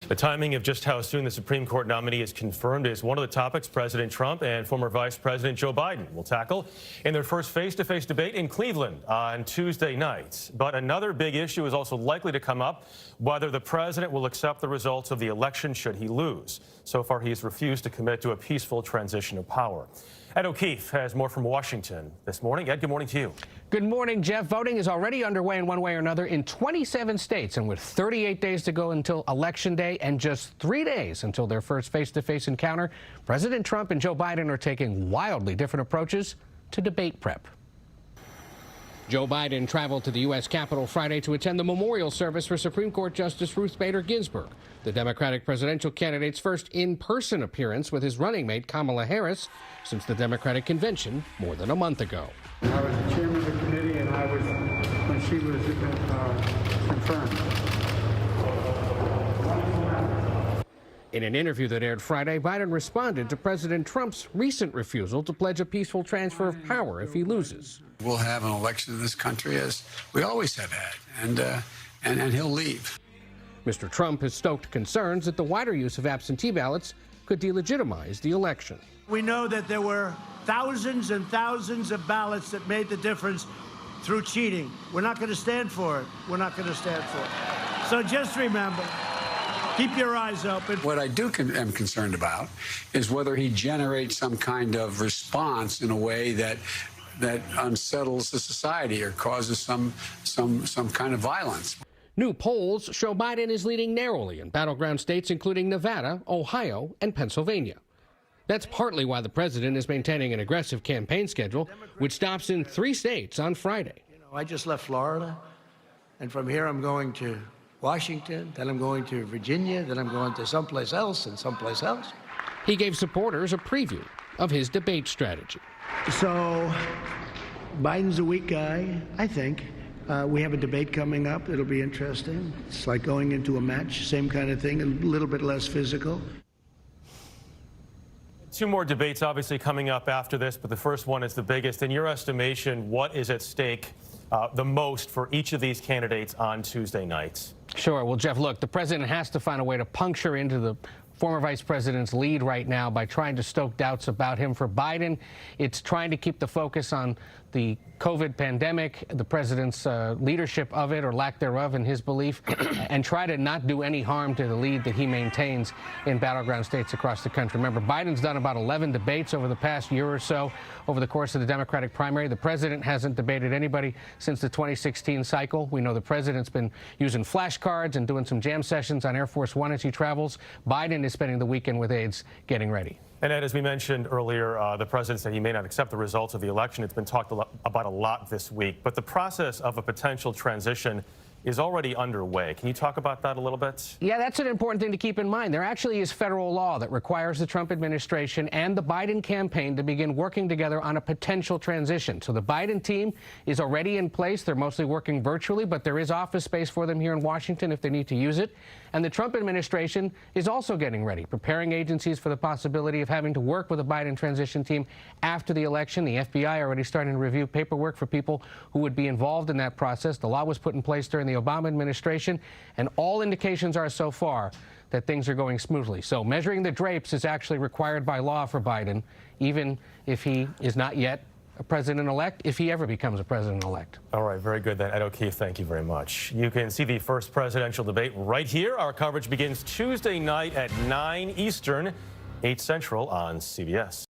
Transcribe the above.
The timing of just how soon the Supreme Court nominee is confirmed is one of the topics President Trump and former Vice President Joe Biden will tackle in their first face-to-face debate in Cleveland on Tuesday night. But another big issue is also likely to come up: whether the president will accept the results of the election should he lose. So far, he's refused to commit to a peaceful transition of power. Ed O'Keefe has more from Washington this morning. Ed, good morning to you. Good morning, Jeff. Voting is already underway in one way or another in 27 states, and with 38 days to go until Election Day and just 3 days until their first face-to-face encounter, President Trump and Joe Biden are taking wildly different approaches to debate prep. Joe Biden traveled to the U.S. Capitol Friday to attend the memorial service for Supreme Court Justice Ruth Bader Ginsburg, the Democratic presidential candidate's first in-person appearance with his running mate Kamala Harris since the Democratic convention more than a month ago. I was the chairman of the committee, and I was when she was confirmed. In an interview that aired Friday, Biden responded to President Trump's recent refusal to pledge a peaceful transfer of power if he loses. We'll have an election in this country as we always have had, and he'll leave. Mr. Trump has stoked concerns that the wider use of absentee ballots could delegitimize the election. We know that there were thousands and thousands of ballots that made the difference through cheating. We're not going to stand for it. We're not going to stand for it. So just remember, keep your eyes open. What I am concerned about is whether he generates some kind of response in a way that unsettles the society or causes some kind of violence. New polls show Biden is leading narrowly in battleground states including Nevada, Ohio, and Pennsylvania. That's partly why the president is maintaining an aggressive campaign schedule, which stops in 3 states on Friday. I just left Florida, and from here I'm going to Washington, then I'm going to Virginia, then I'm going to someplace else and someplace else. He gave supporters a preview of his debate strategy. So Biden's a weak guy, I think. We have a debate coming up. It'll be interesting. It's like going into a match, same kind of thing, a little bit less physical. 2 more debates obviously coming up after this, but the first one is the biggest. In your estimation, what is at stake the most for each of these candidates on Tuesday nights? Sure. Well, Jeff, look, the president has to find a way to puncture into the former vice president's lead right now by trying to stoke doubts about him. For Biden, it's trying to keep the focus on the COVID pandemic, the president's leadership of it or lack thereof in his belief, and try to not do any harm to the lead that he maintains in battleground states across the country. Remember, Biden's done about 11 debates over the past year or so over the course of the Democratic primary. The president hasn't debated anybody since the 2016 cycle. We know the president's been using flashcards and doing some jam sessions on Air Force One as he travels. Biden is spending the weekend with aides getting ready. And Ed, as we mentioned earlier, the president said he may not accept the results of the election. It's been talked about a lot this week, but the process of a potential transition is already underway. Can you talk about that a little bit? Yeah, that's an important thing to keep in mind. There actually is federal law that requires the Trump administration and the Biden campaign to begin working together on a potential transition. So the Biden team is already in place. They're mostly working virtually, but there is office space for them here in Washington if they need to use it. And the Trump administration is also getting ready, preparing agencies for the possibility of having to work with a Biden transition team after the election. The FBI already starting to review paperwork for people who would be involved in that process. The law was put in place during the Obama administration, and all indications are so far that things are going smoothly. So measuring the drapes is actually required by law for Biden, even if he is not yet a president-elect, if he ever becomes a president-elect. All right, very good then. Ed O'Keefe, thank you very much. You can see the first presidential debate right here. Our coverage begins Tuesday night at 9 Eastern, 8 Central on CBS.